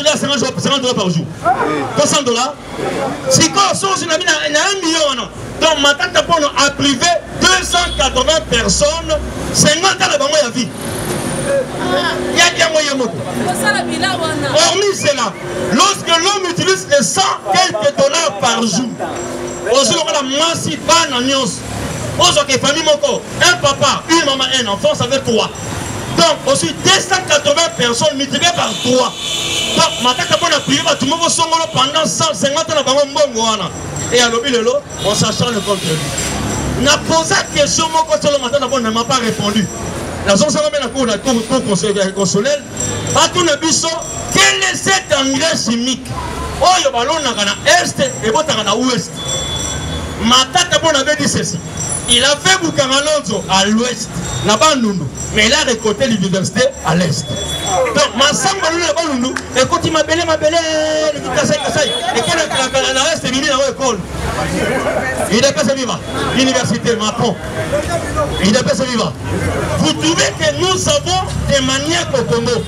dollars, 50 dollars par jour. 200 dollars. Si quand on a 1 million, donc maintenant, on a privé 280 personnes, 50 ans à la vie. Hormis cela, lorsque l'homme utilise les 100 quelques dollars par jour, aujourd'hui on a la masse ban en news. Aujourd'hui famille moko, un papa, une maman, un enfant, ça fait 3. Donc aussi 280 personnes multipliées par 3. Donc maintenant on a privé tout le monde pendant 150 ans et à l'objet de l'eau, on s'acharne contre lui. On a posé la question, on ne m'a pas répondu. La zone ça va mettre la cour consolelle. Quel est cet engrais chimique? Oh, il y a ballon dans l'est et dans l'ouest. Matata bon avait dit ceci. Il a fait Bukamalonzo à l'ouest, là-bas nous, mais il a récolté l'université à l'est. Donc, ma samba nous, écoute, il m'a belé, et qu'il a reste venu dans l'école. Il est pas vivant. L'université Macron. Il est pas vivant. Vous trouvez que nous avons des manières au Congo,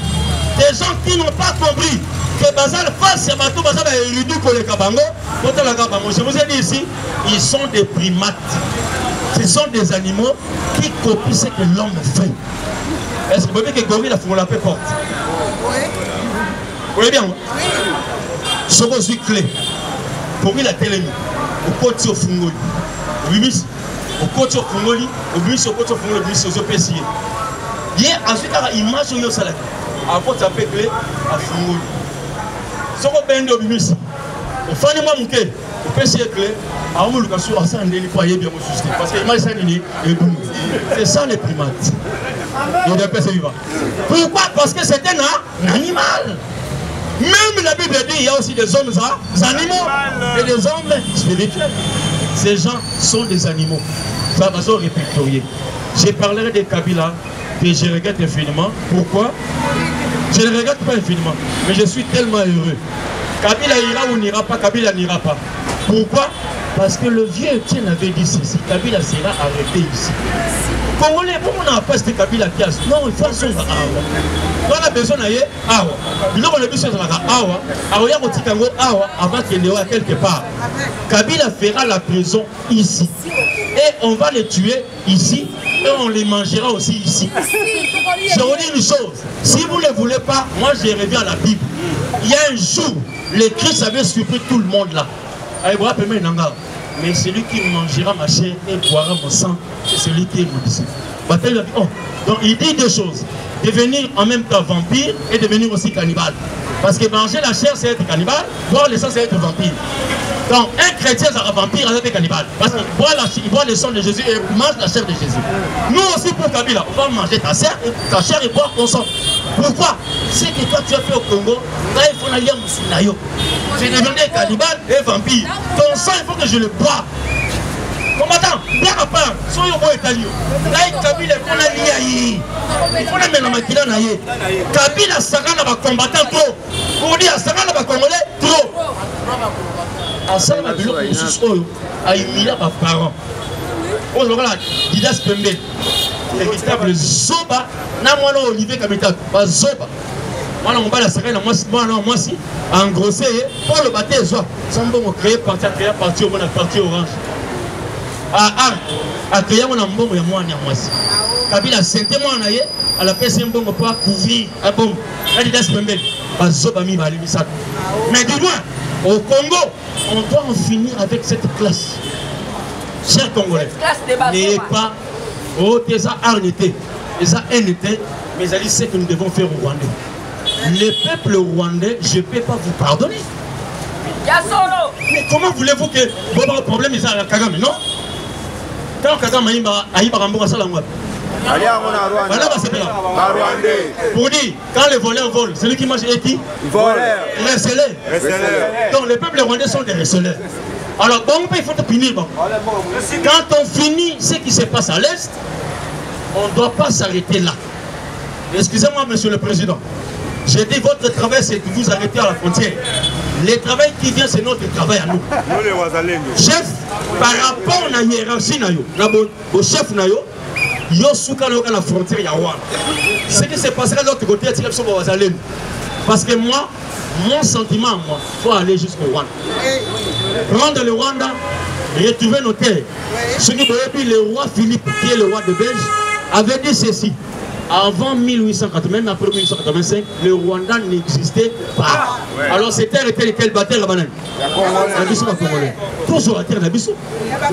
des gens qui n'ont pas compris que Bazal face à Matou Bazal est érudit pour les Kabango. Je vous ai dit ici, ils sont des primates. Ce sont des animaux qui copient ce que l'homme fait. Est-ce que vous voyez que gorille a fait la paix forte? Oui. Vous voyez bien? Oui. Ce que je suis clé. Pour lui la télémie, au côté au Fungoli. Au côté au Fungoli, au bus au côté au Fungoli, au bus au Pessier. Hier, ensuite, il marche au Salak. Avant, ça fait clé à Fungoli. Ce que vous avez au bus, au fin de mois, au Pessier clé. C'est ça les primates. Pourquoi? Parce que c'est un animal. Même la Bible dit qu'il y a aussi des hommes animaux et des hommes spirituels. Ces gens sont des animaux. Ça va se répertorier. Je parlerai des Kabila que je regrette infiniment. Pourquoi? Je ne regrette pas infiniment, mais je suis tellement heureux. Kabila ira ou n'ira pas, Kabila n'ira pas. Pourquoi? Parce que le vieux Etienne avait dit ceci, Kabila sera arrêté ici. Congolais, pourquoi on n'a pas ce Kabila qui a... Non, il faut son awa. On a besoin d'aller awa. Il a besoin d'aller awa. Awa, il y a un petit kango awa avant qu'il y ait quelque part. Kabila fera la prison ici. Et on va les tuer ici. Et on les mangera aussi ici. Je vous dis une chose. Si vous ne le voulez pas, moi je reviens à la Bible. Il y a un jour, le Christ avait surpris tout le monde là. Mais celui qui mangera ma chair et boira mon sang, c'est celui qui est mon disciple. Donc il dit deux choses. Devenir en même temps vampire et devenir aussi cannibale. Parce que manger la chair, c'est être cannibale, boire le sang, c'est être vampire. Donc un chrétien sera vampire, c'est être cannibale. Parce qu'il boit le sang de Jésus et mange la chair de Jésus. Nous aussi pour Kabila, on va manger ta chair et boire ton sang. Pourquoi? C'est que toi tu as fait au Congo, là il faut aller à Moussinayo. Tu es devenu cannibale et vampire. Ton sang, il faut que je le bois. Combattant, bien à part, soyons bons italien. Là, Kabila, on a lié. Il faut la mettre dans ma kila. Kabila, ça va combattant trop. Pour dire, ça va congolais trop. À ça, ma bilo, on se soigne. À Emilia, ma parent. On se regarde, Didas Pembe. Véritable Zoba. Na moi, Olivier Kamita. Zoba. Moi, on va la serrer, moi, si. Engrossé, pour le bâtir, sans bon créer parti au monde, parti orange. À créer mon amour, il y a moi, Kabila, c'est moi, à la personne, bon, on peut couvrir. Ah bon, là, il y a mais du moins, au Congo, on doit en finir avec cette classe. Chers Congolais, n'ayez pas, oh, t'es ça, arrêtez, t'es ça, NT, mais c'est ce que nous devons faire au Rwandais. Le peuple rwandais, je ne peux pas vous pardonner. Mais comment voulez-vous que votre problème est à Kagame, non? Quand Kagame a eu Barambo à Salangwa. Pour dire, quand les voleurs volent, celui qui mange est qui? Voleur. Receleur. Donc les peuples rwandais sont des receleurs. Alors bon, il faut finir. Bon. Quand on finit ce qui se passe à l'Est, on ne doit pas s'arrêter là. Excusez-moi, monsieur le président. J'ai dit votre travail, c'est que vous arrêtez à la frontière. Le travail qui vient, c'est notre travail à nous. Chef, par rapport à la hiérarchie, au chef, yo souka la frontière yawa. Ce qui se passera de l'autre côté, c'est que parce que moi, mon sentiment, moi, il faut aller jusqu'au Rwanda. Prendre le Rwanda, retrouver nos terres. Ce qui dit le roi Philippe, qui est le roi de Belge, avait dit ceci. Avant 1880, même après 1885, le Rwanda n'existait pas. Alors ces terres étaient lesquelles battaient la banane. La Bissau va Congolais. Toujours la terre de la Bissau.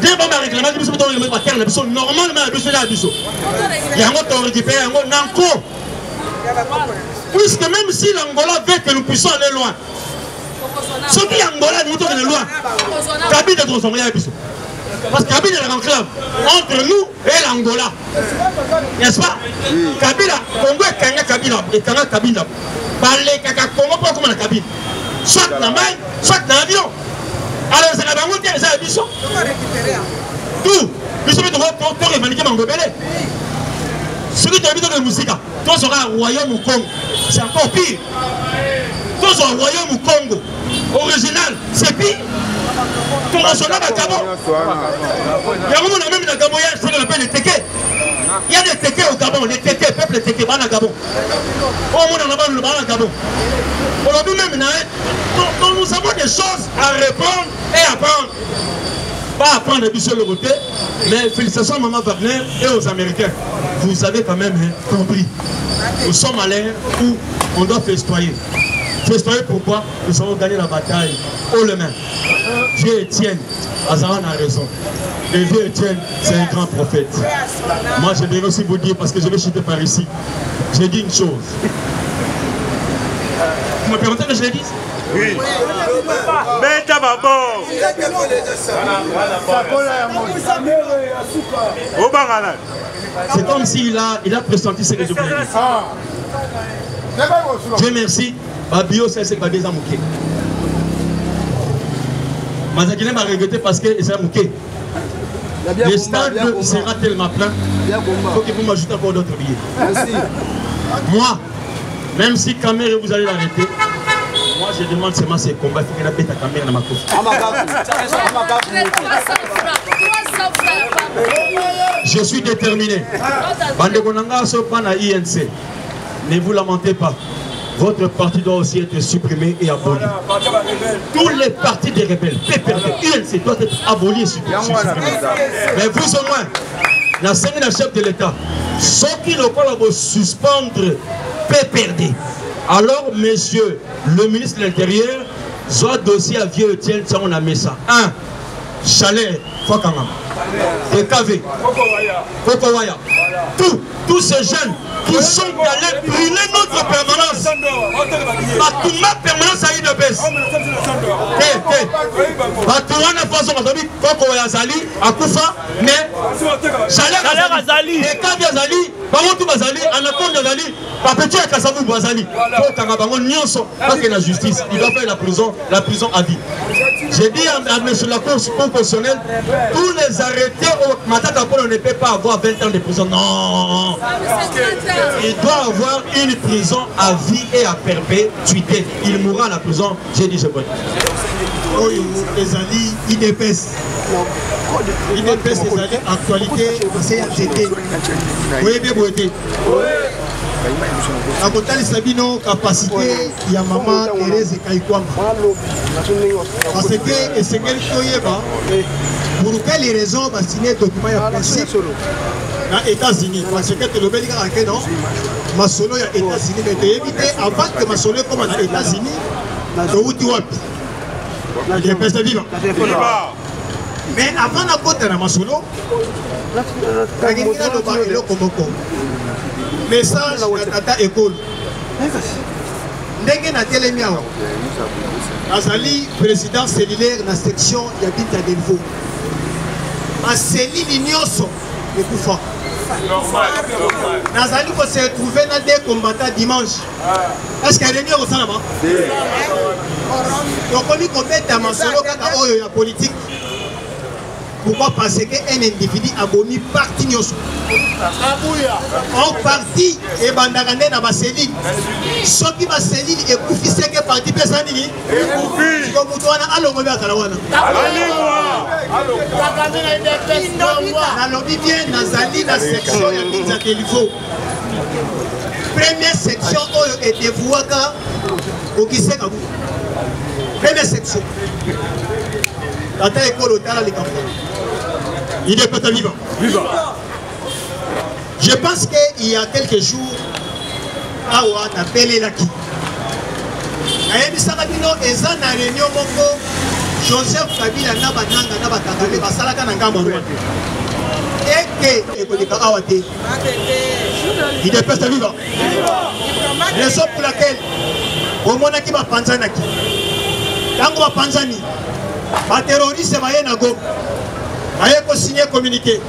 Dès qu'on a réclamé la Bissau, on a la terre de la Bissau. Normalement, la Bissau est la Bissau. Il y a un autre récupéré, un autre Nanko. Puisque même si l'Angola veut que nous puissions aller loin, ce qui est Angola, nous sommes loin. Kabila est dans la Bissau. Parce que Kabila est l'enclave entre nous et l'Angola. N'est-ce pas? Kabila, Congo est Kanga Kabila, et Kanga Kabila. Balé Kaka Congo, pas comme la Kabila. Soit dans la main, soit dans l'avion. Alors, c'est la banque qui est la Bissau. Tout. Bissau, tu vas revendiquer mon bébé. Ce qui t'habite dans le musique, toi seras un royaume au Congo. C'est encore pire. Toi seras un royaume au Congo. Original, c'est pire. Ton national à Gabon. Il y a un moment même dans Gabon, il y a ce qu'on appelle les téqués. Il y a des téqués au Gabon, les téqués, peuple téqués, dans Gabon. Au monde on a pas le bas Gabon. Aujourd'hui même, nous avons des choses à répondre et à apprendre. Pas apprendre à Bissau le côté, mais félicitations à Maman Wagner et aux Américains. Vous avez quand même compris. Nous sommes à l'ère où on doit festoyer. Festoyer pourquoi? Nous avons gagné la bataille haut les mains. Vieux Étienne, Azaran a raison. Le vieux Étienne, c'est un grand prophète. Moi, je vais aussi vous dire, parce que je vais chuter par ici. J'ai dit une chose. Vous me permettez que je le dise? Oui. Mais t'as pas bon. C'est comme s'il a pressenti ce que je voulais dire. Dieu merci. Babio, c'est pas des amouqués. Mazakine m'a regretté parce que c'est amouqué. Le stade sera tellement plein. Il faut que vous m'ajoutez encore d'autres billets. Merci. Moi, même si Caméra vous allez l'arrêter, moi je demande seulement ces combats. Il faut qu'il y ait la caméra dans ma cour. Je suis déterminé. Bandegonanga Sopana INC. Ne vous lamentez pas. Votre parti doit aussi être supprimé et aboli. Tous les partis des rebelles, PPRD, INC doivent être abolis et supprimés. Mais vous au moins, la chef de l'État, ceux qui ne peuvent suspendre PPRD. Alors, monsieur le ministre de l'Intérieur, soit dossier à vieux Etienne, ça on a mis ça. 1. Chalet, Fakanga. DKV, Kokowaya. Tous ces jeunes qui sont allés brûler notre permanence. Ma permanence a eu de baisse. Batouana façon aujourd'hui, Kokowaya Zali, Akoufa, mais Chalet Azali, DKV Azali, Bamotou Bazali, Anakonde Azali, Papeti Kassabou Bazali. Parce que la justice, il doit faire la prison à vie. J'ai dit à monsieur la Cour constitutionnelle, tous les arrêtés au Matata Polo ne peut pas avoir 20 ans de prison. Non. Il doit avoir une prison à vie et à perpétuité. Il mourra à la prison. J'ai dit c'est bon. Les alliés, IDPS. IDPS, les alliés, actualité, CNCT. Vous voyez bien, vous êtes. À côté de Sabino, capacité, il y a maman Thérèse Kaikwamba. Parce que, et c'est quel pour quelles raisons on va signer un document de principe aux États-Unis? Parce que le Belgique a non, Masolo est aux États-Unis, mais de éviter avant que Masolo comme aux États-Unis, de Woutiwap. La DPS est vivante. Mais avant la côte de Masolo, la Guinée de Komoko. Message à Tata École. Ndenge na telemi awa. Azali président cellulaire na section ya Binta Delvaux. Ma cellule nyonso ekufa. Nazali ko se trouver na des combattants dimanche. Est-ce qu'il y a réunion au salama? Donc on dit qu'on met à Masolo kaka oyo ya politique. Pourquoi? Parce qu'un individu a bomi parti nyoso. En partie, et bandagane na baseline. Ceux qui baseline et koufi seke parti pesanini. Et comme vous doit aller au Kalawana. Nalobi bien Nazali la section ya Binza Delvaux. première section est dévouée au Kiseka. Première section. Tata école au Tala les campagnes. Il est peut-être vivant. Je pense qu'il y a quelques jours, Awa n'a appelé Laki. Ayebisaka bino eza na réunion moko Joseph Kabila na bananga na bakangame basalaka na ngambo Rwanda. Eke ekoleka awa te. Il est peut-être vivant. Raison pour laquelle omonaki bapanzanaki. Tango bapanzani ba terroriste baye na Goma. Baye ko signer communiqué.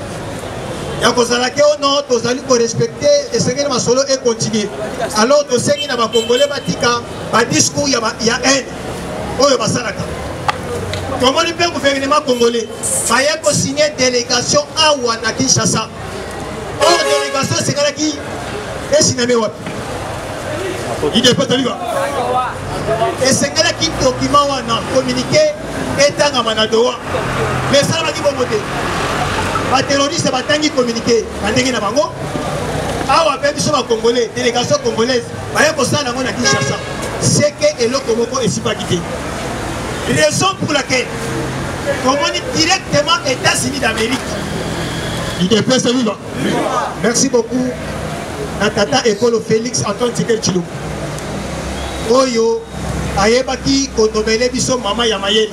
Ya kozalaki ono tozali ko respecter esengeli masolo et continuer. Alors tosengi na ba Congolais batika ba discours ya haine. Oyo basalaka. Comment le gouvernement congolais baye ko signer délégation awa na Kinshasa. Or délégation c'est kala ki esiname wapi. Il est pas vivant. Et c'est kala ki document wana communiqué etanga manadoa. Mais ça va dire bon côté. Les terroristes sont communiqués. Les Congolais, délégation congolaise, c'est que le Komoko est si pas quitté. Raison pour laquelle, comme on est directement États-Unis d'Amérique, il est presque vivant. Merci beaucoup. Natata École Félix Antoine Tikel Chilou. Oyo, Ayebaki, Kondomele Biso, Mama Yamayeli.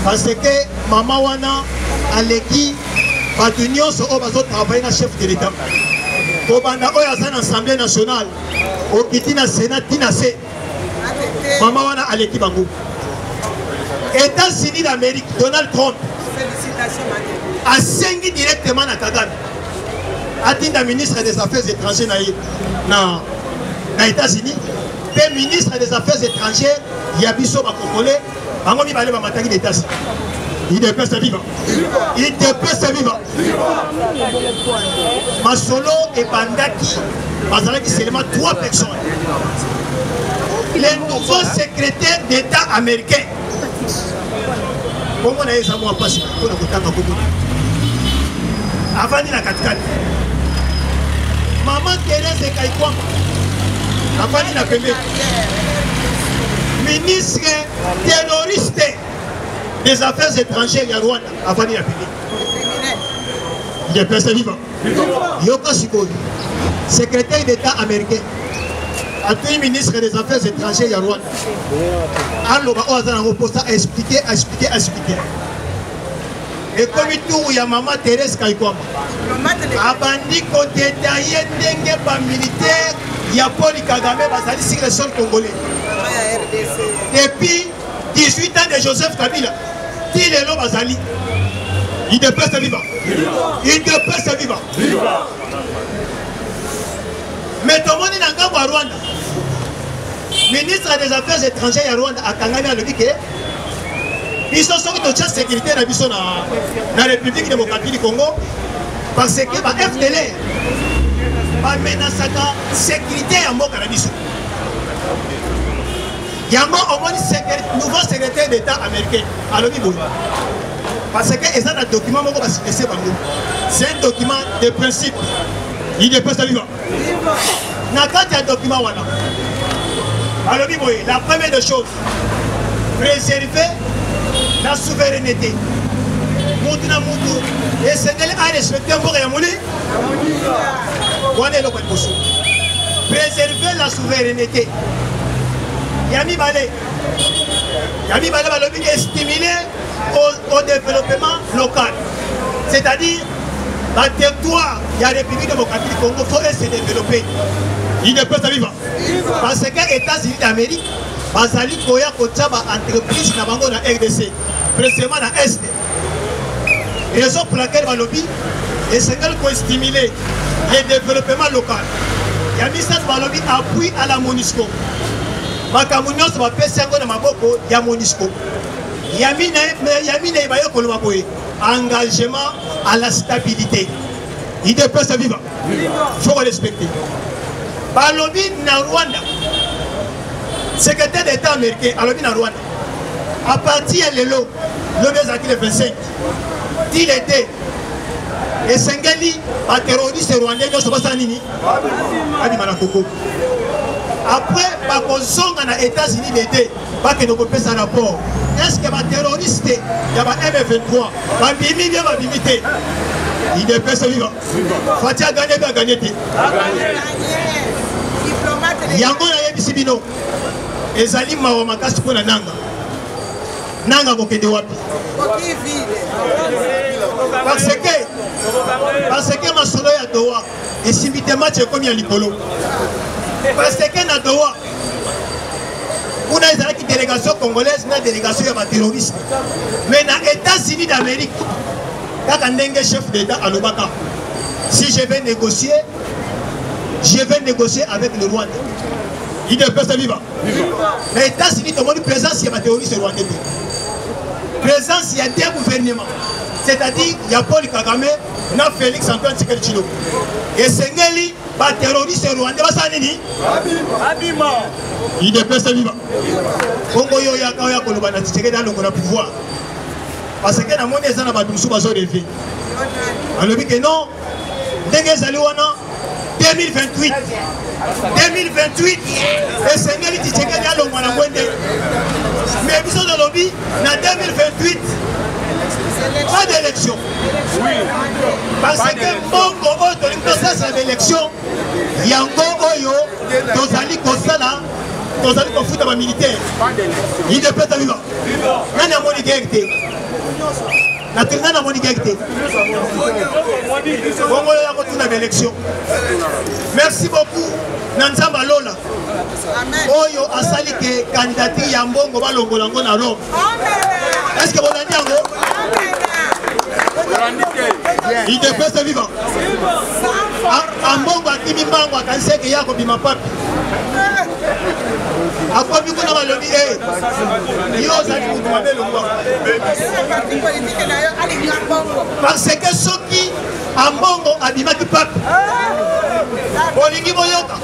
Parce que Mama Wana, Aleki, Batunion sont au bateau travailler dans chef de l'État. Au Banda Oya l'Assemblée nationale, au Kitina Sénat, Tinase, Mama Wana Aleki Bango. États-Unis d'Amérique, Donald Trump a signé directement à Kagame. A-t-il un ministre des Affaires étrangères dans les États-Unis? Le ministre des Affaires étrangères, Yabiso Bakokole, Bango Mibale Bamataki des États-Unis. Il est pas vivant. Il est pas vivant. Masolo et Bandaki, Bazalaki, c'est seulement 3 personnes. Les nouveaux secrétaires d'État américains. Comment on a eu ça, moi, passé pour la Kotanga Kobo. Avant de la 4-4. Maman Thérèse Kaikwam. Avant de la première. Ministre terroriste des Affaires étrangères à Rwanda, avant de la publier. Il est presque vivant. Yoka Sikoyi, secrétaire d'État américain, a tout ministre des Affaires étrangères à Rwanda. Alors, on a expliqué. Et comme il y a Maman Thérèse Kaikwama, Abandi côté détaillé d'engue par militaire, il y a Paul Kagame, basali sur le sol congolais. Depuis 18 ans de Joseph Kabila, il est là, basali. Il est presque vivant. Il est presque vivant. Mais tout le monde est en Rwanda. Ministre des Affaires étrangères à Rwanda, à Kangami, a dit que ils sont sortis de la sécurité dans la République démocratique du Congo parce que la FDLR va menacer la sécurité à Moka. Il y a un nouveau secrétaire d'État américain à l'ONU. Parce que c'est un document, c'est un document de principe. Il est pas vivant. Quand il y a un document, la première des choses, préserver la souveraineté. Et c'est à respecter un peu préserver la souveraineté. Yami Balé est stimulé au développement local. C'est-à-dire, le territoire, il y a la République démocratique du Congo, il faut se développer. Il n'est pas vivant. Parce que les États-Unis d'Amérique, Bazali Koya Kochaba entreprise na bango na RDC, précisément na Est. Raison pour laquelle Balobi est ce qu'elle peut stimuler le développement local. Il y a mis ça Balobi appui à la MONUSCO. Makamunyo se va passer encore dans ma boko, il y a MONUSCO. Il y a mis engagement à la stabilité. Il est pas vivant. Il faut respecter. Balobi na Rwanda. Secrétaire d'État américain, alors bien en Rwanda, à partir de l'eau, le 25, il était Et Sengeli, un terroriste rwandais, je ne sais pas ça, Nini. Après, par contre, les États-Unis l'été, pas que nous copions un rapport. Est-ce que les terroristes, il y a M23, les bimbi, il est pas vivant. Fatia a gagné. Yango na yebi sibino. Ezali mawa makasi ko na nanga. Nanga ko kende wapi? Parce que masolo ya Doha esimite match comme ya likolo. Parce que na Doha on a une délégation congolaise, une délégation de terroristes. Mais dans les États-Unis d'Amérique, quand on est chef d'État à Lubaka, si je vais négocier avec le Rwanda. Il ne peut pas vivre. Les États-Unis ont une présence, il y a des terroristes rwandais. Présence, il y a deux gouvernements. C'est-à-dire, il y a Paul Kagame, il y a Félix Antoine Tshisekedi. Et Sengeli, les terroristes rwandais, il ne peut pas vivre. Congo yoya kaya kolobana Tshisekedi dans le pouvoir. Parce que dans mon des ans, nous sommes relevé. On dit que non, Dengue Zaliwana, 2028. 2028, et Sengeli Tshisekedi a l'homme à la moindre. Mais nous sommes dans le lobby, en 2028, pas d'élection. Parce que Bongo, c'est l'élection. Yango Oyo, Tozali Kosala, Tozali Kofuta militaire. Il ne peut pas vivre. Il n'y a pas de guerre. La monigalité. Merci beaucoup. Nanzamba Lola. Oyo asali ke candidature ya Mbongo balongolango na Rome. Est-ce que vous avez dit il ne peut se vivre. Mbongo akimi Mbongo akanseke yako bima papi. Après, vous avez le dit, parce que ceux qui en Bongo abimaki pape, Olingi Boyoka,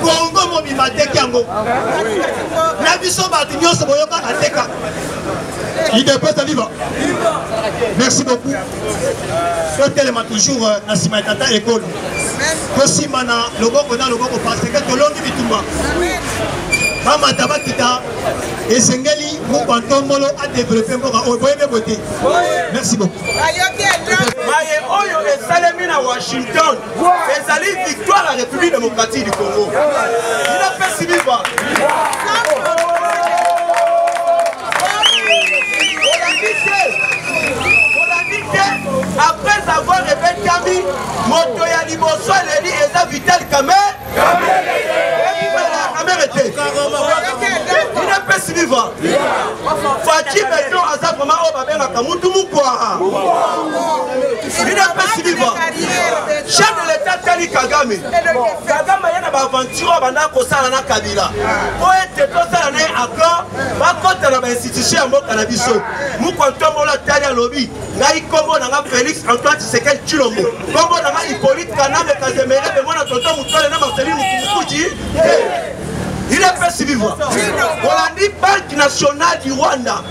Congo Mobimate Kiango, Nabiso Batignos Boyoka Ateka. Il ne peut pas vivre. Merci beaucoup. Je tellement toujours Nassima Tata école. Aussi mana le Bongo dans le Bongo parce que tout le monde vit tout bas. Mama Tabakita et Sengeli Moupantomolo a développé mon beauté. Merci beaucoup. Maye Oyo et Salemina Washington, les alliés victoire à la République démocratique du Congo. Il a fait si vivre. Après avoir répété Kami, Motoya Liboso et Léli et Vital Kamé. Il n'a pas si vivant. Fati Beton a sa maman au Babel à Kamoutoumoukoua. Il n'a pas si vivant. Chef de l'État Kali Kagame. Kagame a une aventure à Banako Salana Kabila. Pour être tout ça, l'année accord, pas contre l'institution à Mokanabiso. Moukwantomo la Talia Lobby. Naïkomo n'a Félix Antoine Tshisekedi Tshilombo. Kombo n'a Hippolyte Kaname Kazemere, mais moi, Tonton Moutouale n'a Marceline Moukouji. Il est fait si vivant. On a dit Banque nationale du Rwanda.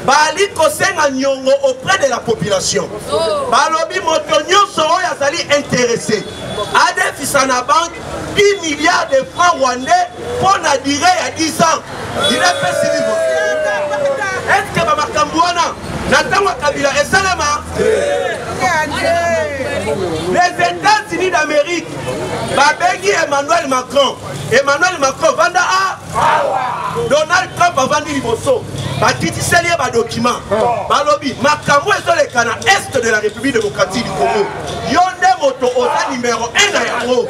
Bali Kosenga Nyongo auprès de la population. Balobi Motonio Soro Yazali intéressé. Adef Isana Banque, 10 milliards de francs rwandais pour la durée à 10 ans. Il est fait si vivant. Est-ce que Bamakambouana, Natama Kabila et Salama, les États-Unis d'Amérique, Babegi Emmanuel Macron. Emmanuel Macron, Vanda A. Donald Trump a vendu Liboso. Batiti Selie ba document. Balobi, Makambo est sur le canal est de la République démocratique du Congo. Yonde Moto Osa numéro 1 à Yaro.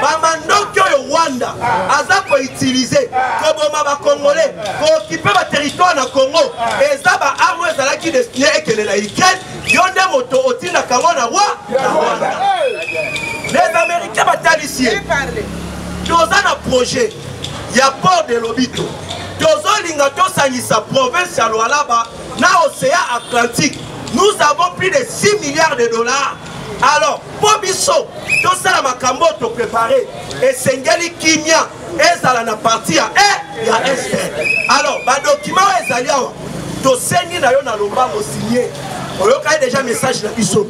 Bamandokyo Rwanda. Aza ko utiliser. Koboma ba Congolais. Ko occuper ba territoire na Congo. Et ça ba amo ezala qui destiné et que la Ukraine. Yonde Moto Otina Kango na Rwanda. Les Américains battent ici. Dans un projet, il y a port de l'Obito. Dans un lingato sanisa province à l'Oualaba, dans l'océan Atlantique, nous avons plus de 6 milliards de dollars. Alors, pour Bisso, tout ça, la Makambo te préparé. Et Sengeli Kimia, et ça la partie à il y a Esther. Alors, le document est allé. Dossier ni na yo na lomba mo signé. oyoka déjà message na biso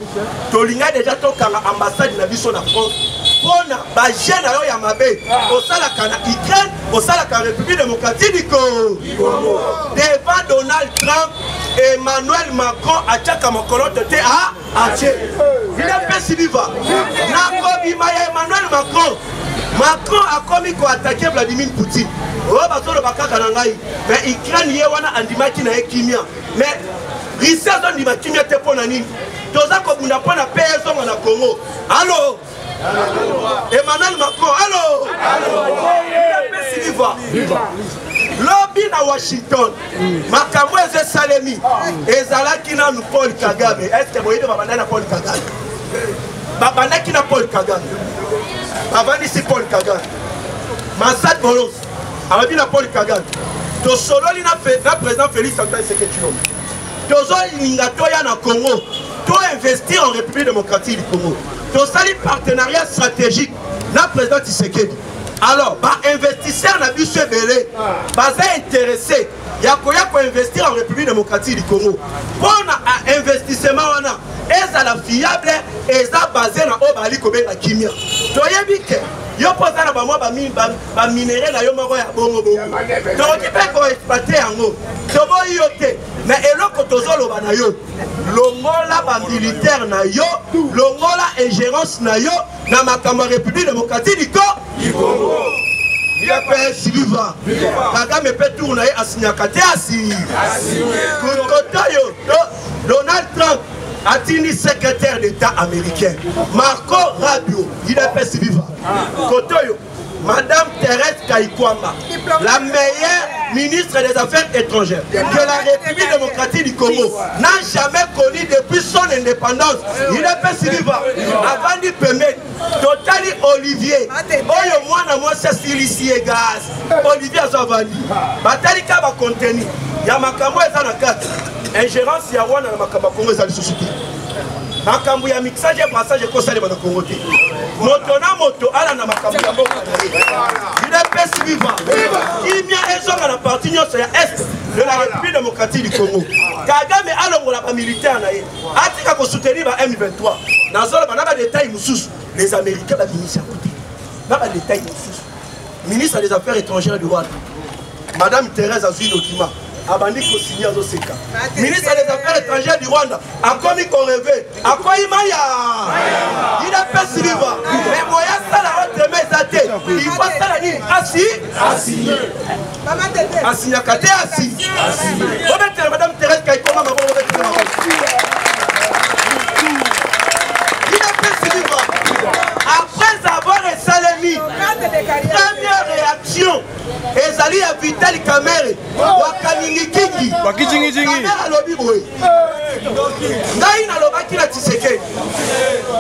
tolinga déjà tokanga ambassade na biso na France pona ba jeune ayo ya mabe osalaka na Ukraine osalaka République démocratique du Congo devant Donald Trump Emmanuel Macron achaka mokolo te a ache il est pas si vivant na kobima ya Emmanuel Macron a commis ko attaquer Vladimir Poutine o bazolo bakaka na ngai mais Ukraine ye wana andimaki na ekimia mais Russie a dit que tu pour nani. Toza ko bunda pona peso na Congo. Allô? Emmanuel Macron, allô? Lobby na Washington. Makambo eze salemi. Ezalaki na Paul Kagame. Est-ce que boyede babanda na Paul Kagame? Babanda ki na Paul Kagame. Avant ici Paul Kagame. Massad Bolos. Avant na Paul Kagame. To solo li na président Félix Antoine Tshisekedi. Tozo Lingatoya na Congo, to investir en République démocratique du Congo. To sali partenariat stratégique na président Tshisekedi. Alors, ba investisseur na biso belé, ba intéressé, ya ko investir en République démocratique du Congo. Pour na investissement wana, ezala fiable, eza basé na obali kobenga kimia. To yebike yo posa na ba mwa ba minéraux na yo moko ya bongo bongo. To kipe ko exploiter yango. To bo yote. Mais eloko tozoloba na yo longola ba militaire na yo longola ingérence na yo na makambo République démocratique du Congo. Il a fait Sylvain. Kagame peut tourner à Signakate assis. Donald Trump a tenu secrétaire d'État américain. Marco Rubio, il a fait Sylvain. Kotoyo. Madame Thérèse Kayikwamba, la meilleure ministre des Affaires étrangères que la République démocratique du Congo n'a jamais connue depuis son indépendance. Il est pas si vivant. Avant de permettre, Totali Olivier, Oyo Mwana Mosa Silici et Gaz, Olivier Azavali, Batalika va contenir. Yamakamo est en carte. Ingérence Yawana Makamba Congo est à la société. Makambu ya mixage et brassage et conseil de Congo. Moto na moto ala na makambu ya boka. Il est pas vivant. Il y a un zone à la partie est de la République démocratique du Congo. Kagame alongo la militaire na ye. Atika ko soutenir ba M23. Na zone ba na détail mususu. Les Américains ba ministre à côté. Na ba détail mususu. Ministre des Affaires étrangères du Rwanda. Madame Thérèse Azui Dokima. Abandi ko signer au Seka. Ministre des Affaires étrangères du Rwanda a commis qu'on rêvait. A quoi il maya? Il a pas si vivant. Mais moi ça la autre mais ça tête. Il faut ça la nuit assis. Assis à côté assis. On va Madame Thérèse Kaikoma maman on va il a pas si vivant. Après avoir salami, première réaction, Ezali a Vital Kamere, Wakaningi Kiki, Kamera Lobi Boy. Naïna Lobaki la Tshisekedi.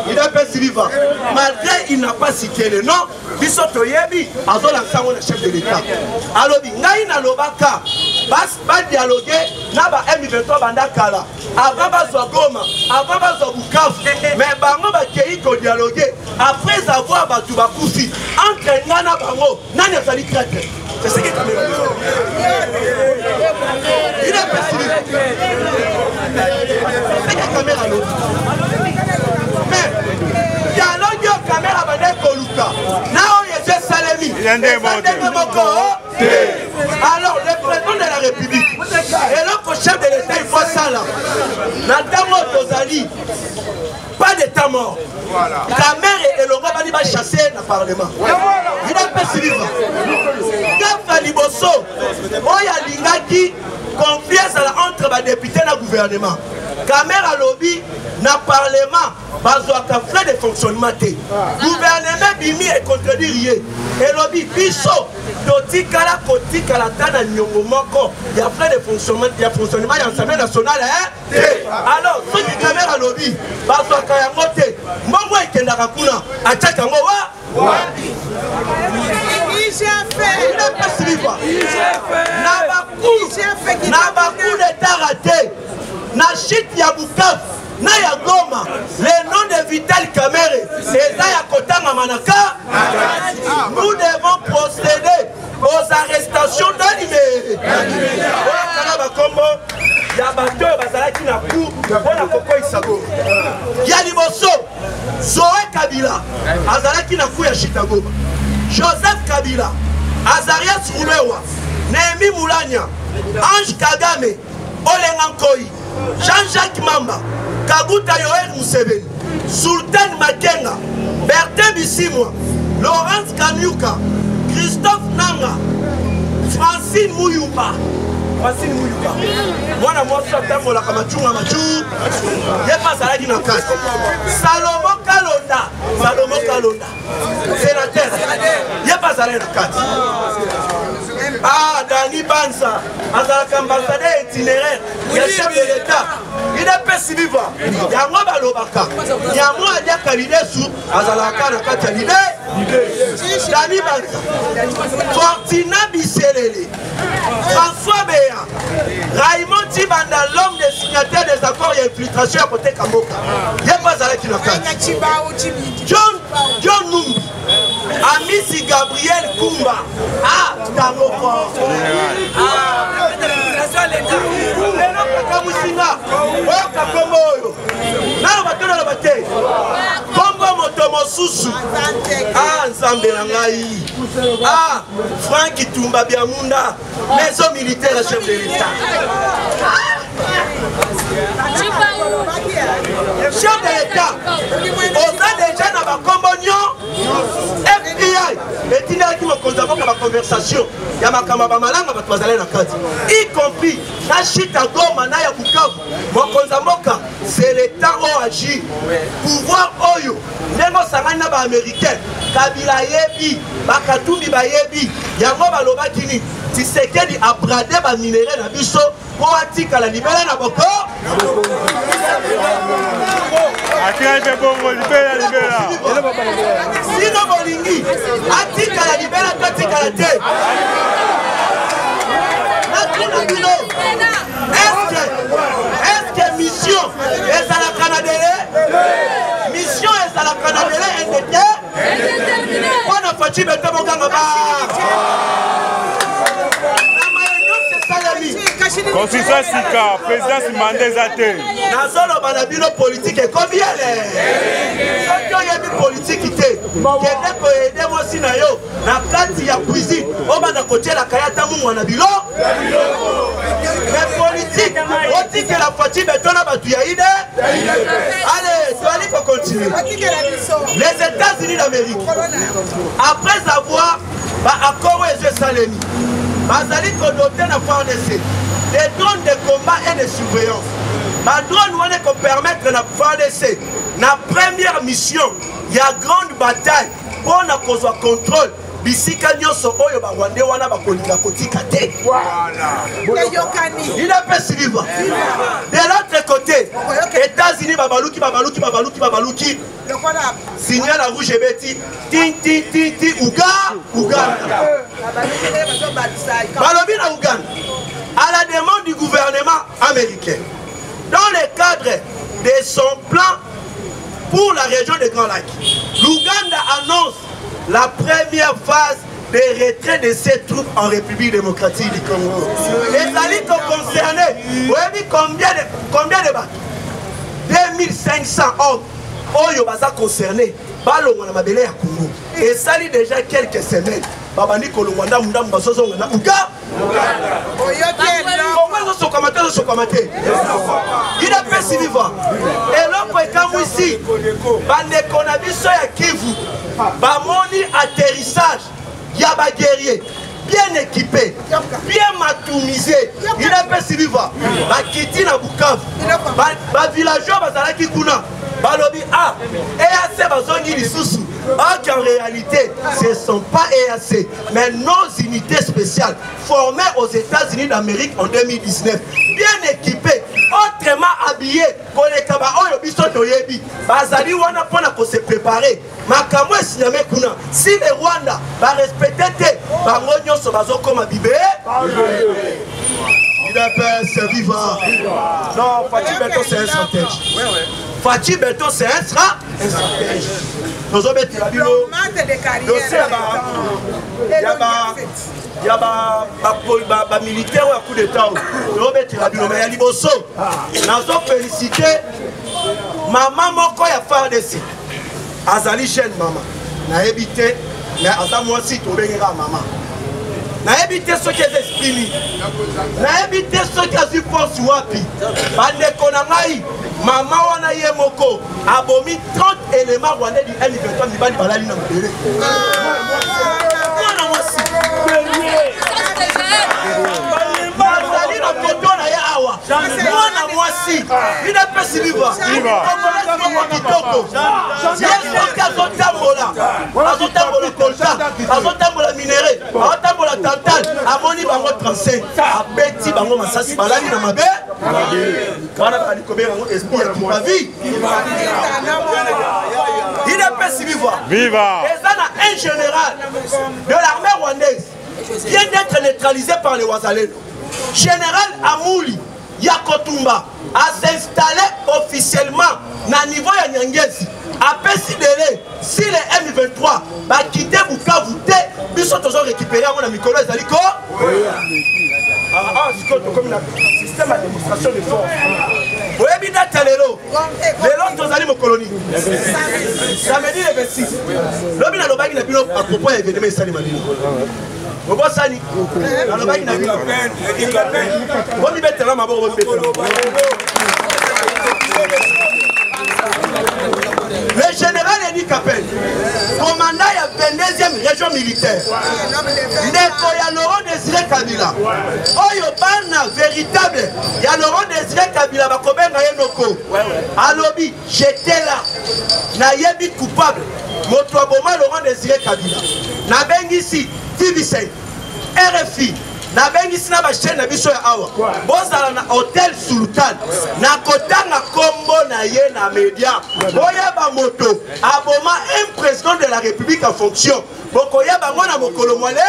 Il a pas si vivant. Malgré il n'a pas cité le nom, Bisoto Yebi, Azola Sango le chef de l'État. Alobi, Naïna Lobaka, Bas dialoguer, Naba M23 Bandakala, avant Bazwa Goma, avant Bazwa Bukavu, mais Bango Bakei ko dialoguer. Après avoir battu Bakoufi, entre Nana Bango, Nana Sali Krete. C'est ce qui est caméra. Il est possible. C'est qui caméra l'autre. Mais, dialogue au caméra Bandé Koluka. Nao Yese Salemi. Alors, le président de la République et l'autre chef de l'État, il faut ça là. Natamo Tozali. Pas d'état mort. Ta mère et le roi va chasser le Parlement. Il a pas suivi. Quand Liboso, Oya Lingaki, confiance entre les députés et le gouvernement. Caméra lobby, na Parlement, bazoaka frais de fonctionnement. Gouvernement bimi et contredire. Et lobby, biso, totikala kotikala tana nyongo moko. Il y a frais de fonctionnement, il y a fonctionnement, il y a l'Assemblée nationale. Alors, ceux qui caméra lobby, bazoaka ya moté. Mbongo ekendaka kuna, ataka ngo wa. Il n'a pas suivi. N'a pas coup d'état raté. Na chute ya Bukavu, na ya Goma, le nom de Vital Kamere, et ça ya Kotanga Manaka, nous devons procéder aux arrestations d'animés. ya bato oyo bazalaki na cour mpona kokoyisa Goma. Ya liboso Zoé Kabila azalaki na cour ya Chicago. Joseph Kabila, Azarias Rulewa, Néhémie Moulania, Ange Kagame, Olenga Nkoyi, Jean-Jacques Mamba, Kaguta Yoel Museveni, Sultan Makenga, Bertin Bisimwa, Laurence Kanyuka, Christophe Nanga, Francine Mouyumba. Francine Mouyumba. Mwana mwasi atambola kamachunga machu. Yepa salaki na kati. Salomo Kalonda. Salomo Kalonda. Sénateur. Yepa salaki na kati. Ah, Dani Banza. Azalaka ambassadeur itinéraire. Ya chef de l'État. Il est pessi vivant. Yango balobaka. Yango adia kalidesu. Azalaka na kati ya l'idée. Dani Banza. Fortina Biselele. François Béa, Raymond Tibanda, l'homme des signataires des accords et infiltration à côté Kamboka. Il n'y a pas avec une occasion. John Numbi, Amisi Gabriel Kumba. Ah, Kamboka. Kamusinga, Oka Komoyo. Nalo batona la bataille. Kombo Motomo Susu. Ah, Nzambe Nangai. Ah, Franck Tumba Biamunda, maison militaire à chef de l'État. Chef de l'État, on a déjà dans ma combonion, FBI, et il y a qui me condamne à ma conversation. Il y a ma camarade malanga, y compris la chita goma na ya Bukavu. Mon konzamoka, c'est l'État qui agit. Pouvoir oyo, nengo sangana ba américain, Kabila yebi, Bakatumbi ba yebi, yango baloba kini, Tshisekedi a bradé ba minéraux na biso, pour atika la libérer na boko. Atika bongo libéra. Sino bolingi, atika la libérer atika la te. Est-ce que mission est à la Canadelle? Mission est à la Canadelle indéterminée. On a fait un peu Constitution Sika, présidence Mandé Zate. Nazolo banabino politique et combien les politique était. Quelqu'un peut aider moi si na yo na kati ya cuisine. On va na côté la kayata mu wana bilo. Mais politique, on dit que la Fati betona batu ya ide. Allez, tu allez pour continuer. Les États-Unis d'Amérique, après avoir accord et Salemi, Bazali Kodoté n'a pas laissé des drones de combat et de surveillance. Les drones vont permettre de faire laisser la première mission. Il y a grande bataille pour avoir contrôle. Bisika nyoso oyo ba Rwanda wana ba kolika kotika te. Il a pas suivi. De l'autre côté, États-Unis babaluki. Signal à rouge et bêti. Ti Uganda. Balobi na Uganda. À la demande du gouvernement américain. Dans le cadre de son plan pour la région des Grands Lacs, l'Ouganda annonce la première phase de retrait de ses troupes en République démocratique du Congo. Les alliés concernés, vous avez vu combien de bateaux? 2500 hommes. Oyo baza concernés. Balongo na mabele ya Congo. Et ça lit déjà quelques semaines. Babani Kolongwanda Munda Mbasozo na Uga. Il a fait si vivant. Et l'homme est comme ici. Bande Konabiso ya Kivu. Bamoni atterrissage. Yaba guerrier. Bien équipé, bien matumisé. Il a fait si vivant. Bakiti na Bukavu. Ba villageois bazalaki kuna. Balobi A, EAC bazongi lisusu. Or qu'en réalité, ce ne sont pas EAC, mais nos unités spéciales formées aux États-Unis d'Amérique en 2019. Bien équipées, autrement habillées, Bazali wana pona ko se préparer. Makambo esinyame kuna. Si le Rwanda va respecter bango nyonso bazokoma bibé. Il a fait ce vivant. Non, Fati Beto c'est un stratège. Fati Beto c'est un stratège. Nous avons mis le dossier il y a des militaires à coup d'état. Mais il y a liboso. Nous avons félicité maman moko ya FARDC. Azali jeune maman. Na évité mais aza moi aussi tobengera maman. Na évité ce qui est esprit. Na évité ce qui a su force wapi. Bande konangai maman wana ye moko abomi 30 éléments rwandais du M23 mibali balali na mbele. Mwana mwasi. Bazali na poto na ya awa. Mwana mwasi. Ina pesi viva. Komolezi moko kitoko. Yesu kazotambola. Azotambola coltan. Azotambola minéré. Azotambola tantal. Amoni bango 35. Abeti bango masasi balali na mabe. Wana bali kobera ngo esprit ya kipavi. Il a pesi viva. Viva. Et ça un général de l'armée rwandaise vient d'être neutralisé par les Wazalendo. Général Amouli Yakotumba a s'installé officiellement na niveau ya Nyangezi. Après si délai, si les M23 va quitter Bukavu, ils sont toujours récupérés à mon Mikolo Zaliko. Comme un système de démonstration de force. Vous avez dit Talelo, les autres allés mon colonie. Samedi le 26. L'homme n'a pas dit à propos de l'événement Sani Madino. Vous voyez Sani? On n'a pas dit à on y met là ma bonne. Le général Eni Kapel, commandant de la 22e région militaire, Ndeko ya Laurent Désiré Kabila, Oyo Bana véritable, ya Laurent Désiré Kabila, Bakobenga Yenoko, Alobi, j'étais là, Nayebi coupable, Motoaboma Laurent Désiré Kabila, Nabengisi, TV5, RFI, na bengisi na ba chaîne na biso ya awa bozala na hôtel Sultan na kotanga kombo na ye na média boya ba moto aboma un président de la République en fonction bokoya ba mona mokolo mwale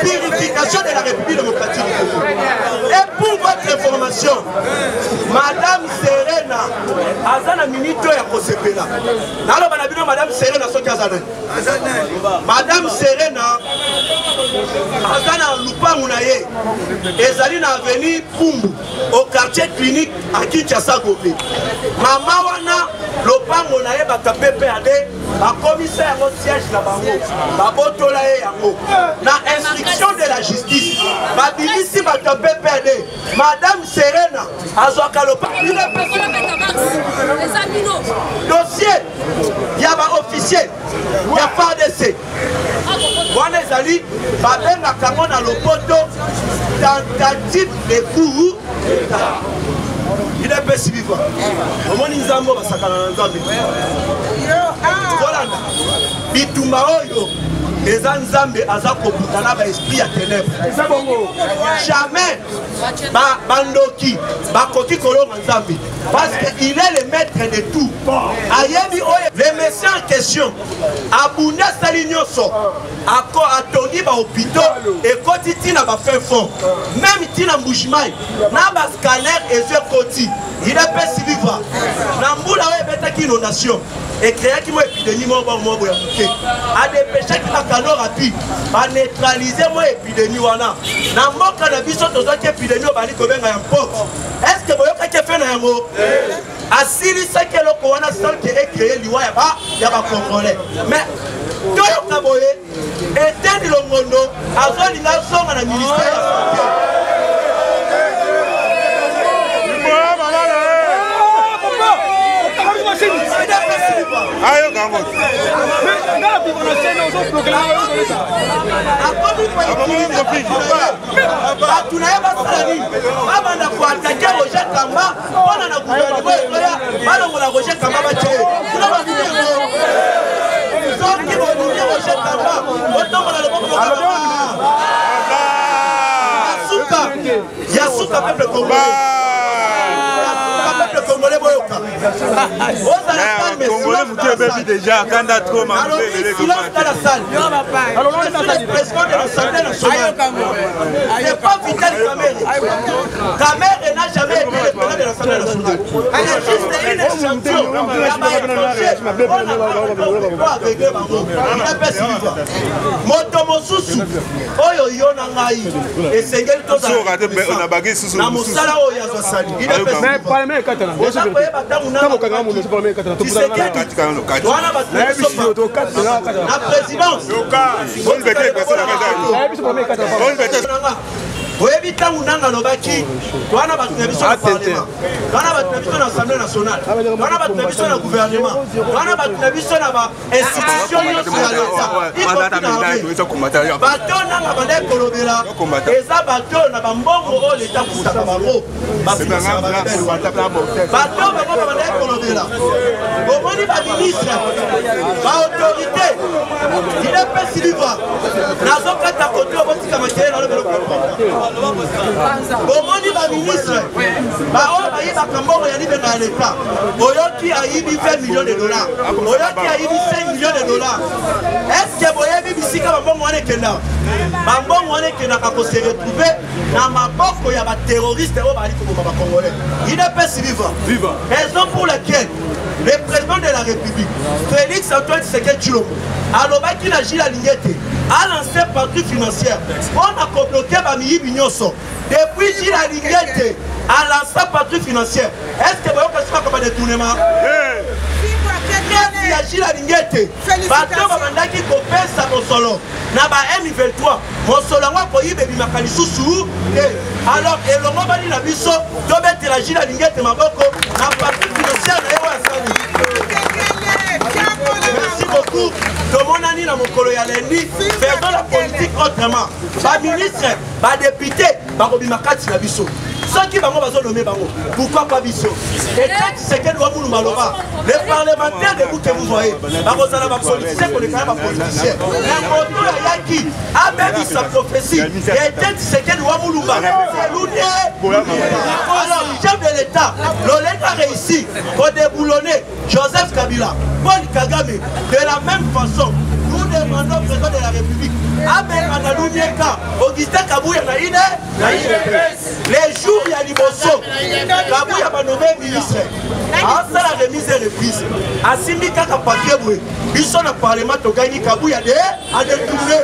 purification de la République démocratique du Congo. Et pour votre information, Madame Serena, Azana Minito ya Kosepela. Nalo banabino Madame Serena soki Azana. Madame Serena, Azana Lupangu na ye. Ezali na avenue Pumbu, au quartier clinique à Kinshasa Gobé. Mama wana Lupangu na ye batape PAD, ba commissaire au siège na bango. Ba botola ye yango. Na instruction de la justice, Babilisi Batape PAD, Madame Serena, Azwakalopa, dossier, il y a un officier, il y a FARDC. Wana ezali, Babenga Kango na lopoto, tentative de coup d'État. Il est pessi vivant. Comment nous avons fait voilà. Bitumba oyo. Les Nzambe azakobutana ba esprit ya ténèbres. Jamais bandoki bakoki kolonga Nzambe parce qu'il est le maître de tout. Ayebi oye le messieurs en question abunda sali nyoso ako atongi ba hôpitaux et koti tina ba fin fond même tina mbujimai na ba scanner et fait koti il a pas si vivant na mbula oye betaki inondation et créer qui mo épidémie mo boya muke a dépêcher qui na canaux rapide ba neutraliser mo épidémie wana na mboka na biso tozoki épidémie bali kobenga ya mpox est-ce que boyoka ke fe na yango asili sekelo ko wana sans que créer liwa ya ba congolais mais toyoka boye eteni longondo azolinga songa na ministère ya santé. Ayo gango. Yasuka peuple congolais. Peuple congolais boyoka. Congolais muté baby déjà quand a trop mangé silence dans la salle. Alors je suis le président de l'Assemblée nationale. C'est pas Vital Kamerhe. Kamerhe n'a jamais été le président de l'Assemblée nationale. C'est juste une échantillon. Il a pas suivi. Moto mosusu oyo yona ngai esengeli to na mosala oyo azosali il a pas suivi. La présidence. oyebi ntango nanga alobaki wana bato na biso na parlement wana bato na biso na assemblée nationale wana bato na biso na gouvernement wana bato na biso na bainstitution nyonso ya leta bato nanga bandai kolobela eza bato na bambongo oyo leta kusaka bango bato bango bandai kolobela omoni baministre baautorité idepesi livre nazokata kote obotika makele nalobeloko omoni baministre baoyo bayibaka mbongo ya libenga ya leta oyoki ayibi 20 millions de dollars oyoki ayibi 5 millions de dollars eske boyebi bisika bambongo wana ekenda bambongo wana ekendaka kose retrouve na maboko ya baterroriste oyo bali koboma bacongolais idepesi vivre raison pour laquelle le président de la République, Félix Antoine Tshisekedi Tshilombo, alobaki na Gilles Alingete, a lancé partie financière. On a bloqué Bamiyi Binyoso. Depuis Gilles Alingete a lancé partie financière. Est-ce que vous avez comme un détournement? Il y a Gilles Alingete. Bato babandaki kopesa mosolo. Na ba M23. Mosolo ngwa koyibe bimakali susu. Alors elongo bali na biso tobete la Gilles Alingete maboko na partie financière na ewa sali. Merci beaucoup. Tomonani na mokolo ya lendi, faisons la politique autrement. Ba ministre, ba député, ba kobimakati na biso. Ceux qui vont nommer bango, pourquoi pas biso? Et quand c'est que nous avons malora, les parlementaires de vous que vous voyez, vous allez politiciens qu'on est quand même politicien. L'important est qui a même sa prophétie. Et quand c'est que nous avons c'est l'union. Alors, chef de l'État, l'État a réussi pour déboulonner Joseph Kabila, Paul Kagame, de la même façon. Nous demandons au président de la République, Augustin Kabouya les jours il y a l'Ibosso, Kabouya va nommer ministre. À ça la remise et reprise. À Simika Kapakeboué, ils sont au Parlement, Kabouya a détourné.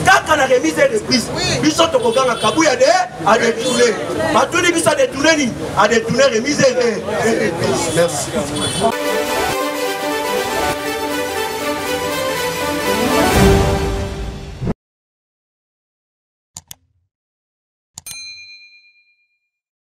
Quand on a remise et reprise, ils sont au Koganga Kabouya a détourné. Matuni bis a détourné, remise et reprise. Merci.